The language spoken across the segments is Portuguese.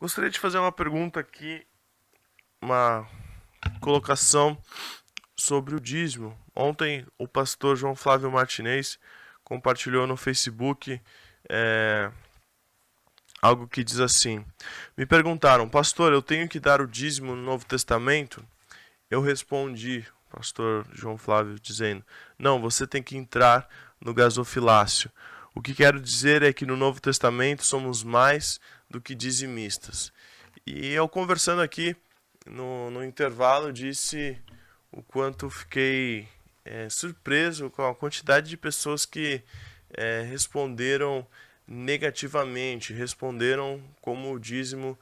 Gostaria de fazer uma pergunta aqui, uma colocação sobre o dízimo. Ontem o pastor João Flávio Martinez compartilhou no Facebook é, algo que diz assim: me perguntaram, pastor, eu tenho que dar o dízimo no Novo Testamento? Eu respondi, pastor João Flávio, dizendo: não, você tem que entrar no gasofilácio. O que quero dizer é que no Novo Testamento somos mais do que dizimistas. E eu conversando aqui no intervalo disse o quanto fiquei surpreso com a quantidade de pessoas que responderam negativamente, responderam como o dízimo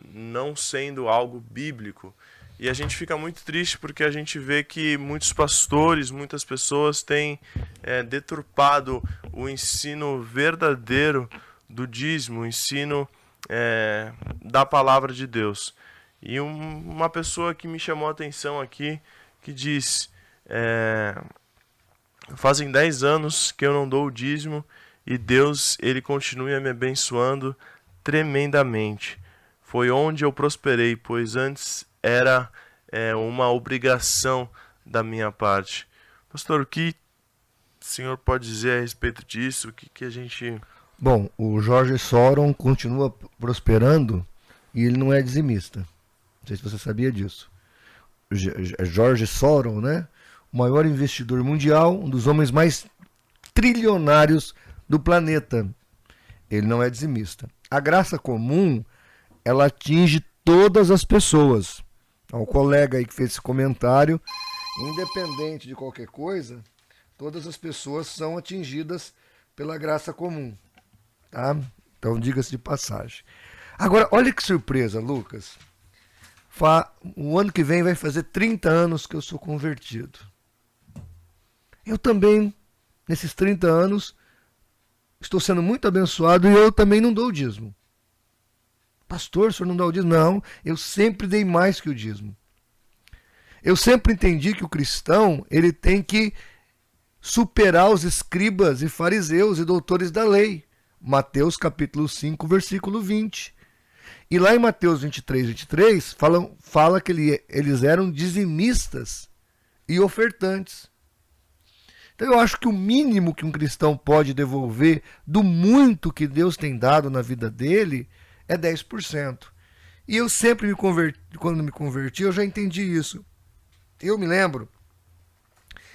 não sendo algo bíblico. E a gente fica muito triste porque a gente vê que muitos pastores, muitas pessoas têm deturpado o ensino verdadeiro do dízimo, o ensino da palavra de Deus. E uma pessoa que me chamou a atenção aqui, que diz, fazem 10 anos que eu não dou o dízimo e Deus, ele continua me abençoando tremendamente. Foi onde eu prosperei, pois antes era uma obrigação da minha parte. Pastor, o que o senhor pode dizer a respeito disso? O que a gente... Bom, o Jorge Soron continua prosperando e ele não é dizimista. Não sei se você sabia disso. Jorge Soron, né? O maior investidor mundial, um dos homens mais trilionários do planeta. Ele não é dizimista. A graça comum, ela atinge todas as pessoas. O colega aí que fez esse comentário, independente de qualquer coisa, todas as pessoas são atingidas pela graça comum. Tá? Então, diga-se de passagem. Agora, olha que surpresa, Lucas. O ano que vem vai fazer 30 anos que eu sou convertido. Eu também, nesses 30 anos, estou sendo muito abençoado e eu também não dou o dízimo. Pastor, o senhor não dá o dízimo? Não, eu sempre dei mais que o dízimo. Eu sempre entendi que o cristão, ele tem que superar os escribas e fariseus e doutores da lei. Mateus capítulo 5, versículo 20. E lá em Mateus 23, fala que eles eram dizimistas e ofertantes. Então eu acho que o mínimo que um cristão pode devolver do muito que Deus tem dado na vida dele é 10%. E eu sempre me converti, quando me converti, eu já entendi isso. Eu me lembro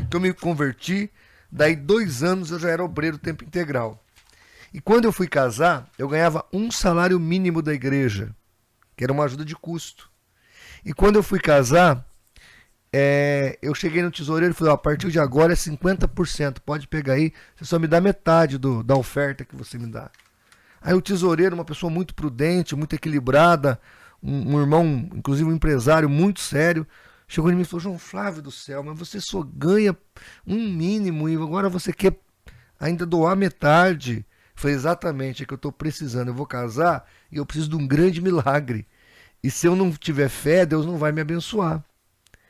que eu me converti, daí 2 anos eu já era obreiro tempo integral. E quando eu fui casar, eu ganhava um salário mínimo da igreja, que era uma ajuda de custo. E quando eu fui casar, eu cheguei no tesoureiro e falei, a partir de agora é 50%, pode pegar aí, você só me dá metade da oferta que você me dá. Aí o tesoureiro, uma pessoa muito prudente, muito equilibrada, um irmão, inclusive um empresário muito sério, chegou em mim e falou, João Flávio do céu, mas você só ganha um mínimo e agora você quer ainda doar metade. Foi exatamente o que eu estou precisando. Eu vou casar e eu preciso de um grande milagre. E se eu não tiver fé, Deus não vai me abençoar.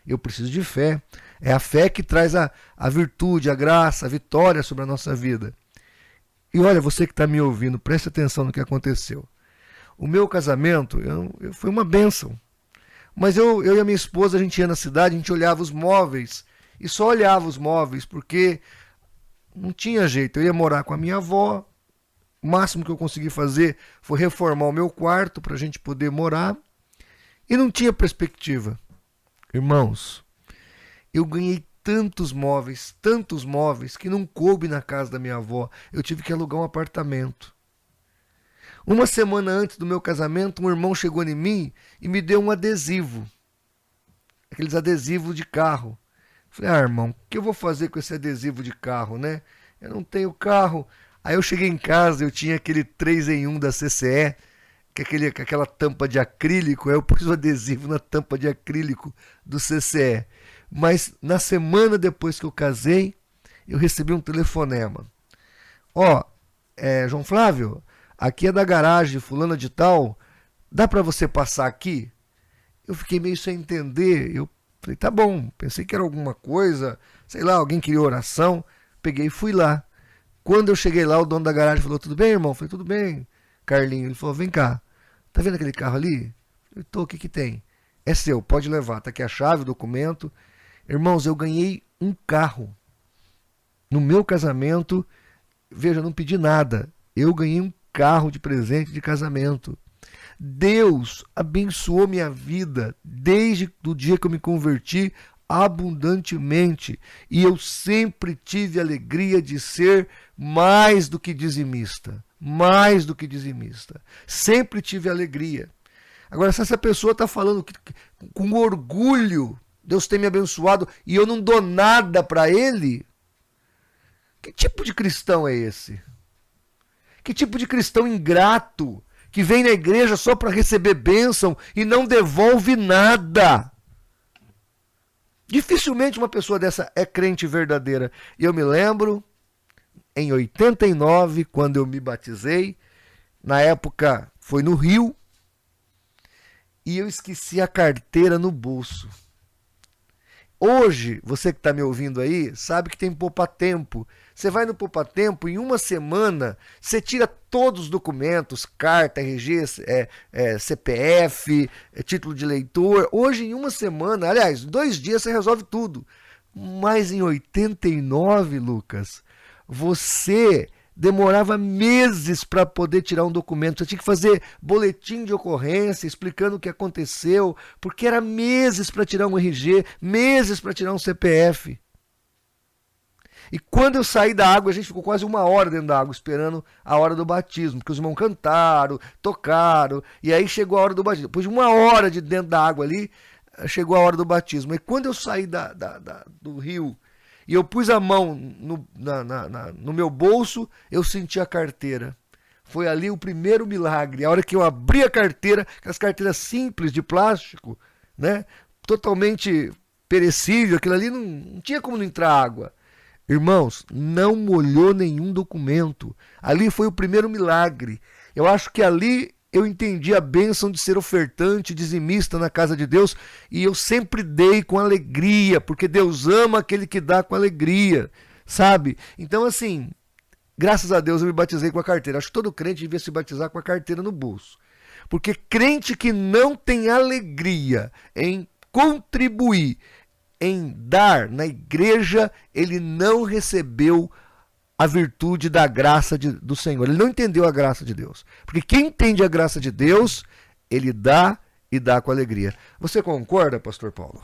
Eu preciso de fé. É a fé que traz a virtude, a graça, a vitória sobre a nossa vida. E olha, você que está me ouvindo, preste atenção no que aconteceu. O meu casamento foi uma bênção. Mas eu e a minha esposa, a gente ia na cidade, a gente olhava os móveis. E só olhava os móveis, porque não tinha jeito. Eu ia morar com a minha avó. O máximo que eu consegui fazer foi reformar o meu quarto para a gente poder morar. E não tinha perspectiva. Irmãos, eu ganhei tantos móveis, que não coube na casa da minha avó. Eu tive que alugar um apartamento. Uma semana antes do meu casamento, um irmão chegou em mim e me deu um adesivo. Aqueles adesivos de carro. Falei, irmão, o que eu vou fazer com esse adesivo de carro, né? Eu não tenho carro. Aí eu cheguei em casa, eu tinha aquele 3 em 1 da CCE, que é aquela tampa de acrílico, eu pus o adesivo na tampa de acrílico do CCE. Mas na semana depois que eu casei, eu recebi um telefonema. João Flávio, aqui é da garagem fulana de tal, dá para você passar aqui? Eu fiquei meio sem entender, eu falei, tá bom, pensei que era alguma coisa, sei lá, alguém queria oração, peguei e fui lá. Quando eu cheguei lá, o dono da garagem falou, tudo bem, irmão? Eu falei, tudo bem, Carlinho. Ele falou, vem cá, Tá vendo aquele carro ali? Eu tô, o que que tem? É seu, pode levar. Tá aqui a chave, o documento. Irmãos, eu ganhei um carro. No meu casamento, veja, eu não pedi nada. Eu ganhei um carro de presente de casamento. Deus abençoou minha vida desde o dia que eu me converti abundantemente. E eu sempre tive alegria de ser mais do que dizimista. Mais do que dizimista. Sempre tive alegria. Agora, se essa pessoa está falando com orgulho, Deus tem me abençoado e eu não dou nada para ele, que tipo de cristão é esse? Que tipo de cristão ingrato, que vem na igreja só para receber bênção e não devolve nada? Dificilmente uma pessoa dessa é crente verdadeira. E eu me lembro, em 89, quando eu me batizei, na época foi no Rio, e eu esqueci a carteira no bolso. Hoje, você que está me ouvindo aí, sabe que tem poupa-tempo. Você vai no poupa-tempo, em uma semana, você tira todos os documentos, carta, RG, CPF, título de eleitor. Hoje, em uma semana, aliás, 2 dias você resolve tudo. Mas em 89, Lucas, você demorava meses para poder tirar um documento. Você tinha que fazer boletim de ocorrência explicando o que aconteceu, porque era meses para tirar um RG, meses para tirar um CPF. E quando eu saí da água, a gente ficou quase 1 hora dentro da água esperando a hora do batismo, porque os irmãos cantaram, tocaram, e aí chegou a hora do batismo. Depois de 1 hora de dentro da água ali, chegou a hora do batismo. E quando eu saí do rio e eu pus a mão no meu bolso, eu senti a carteira. Foi ali o primeiro milagre. A hora que eu abri a carteira, aquelas carteiras simples de plástico, né? Totalmente perecível, aquilo ali não tinha como não entrar água. Irmãos, não molhou nenhum documento. Ali foi o primeiro milagre. Eu acho que ali eu entendi a bênção de ser ofertante, dizimista na casa de Deus, e eu sempre dei com alegria, porque Deus ama aquele que dá com alegria, sabe? Então, assim, graças a Deus eu me batizei com a carteira. Acho que todo crente devia se batizar com a carteira no bolso. Porque crente que não tem alegria em contribuir, em dar na igreja, ele não recebeu a virtude da graça do Senhor. Ele não entendeu a graça de Deus. Porque quem entende a graça de Deus, ele dá e dá com alegria. Você concorda, pastor Paulo?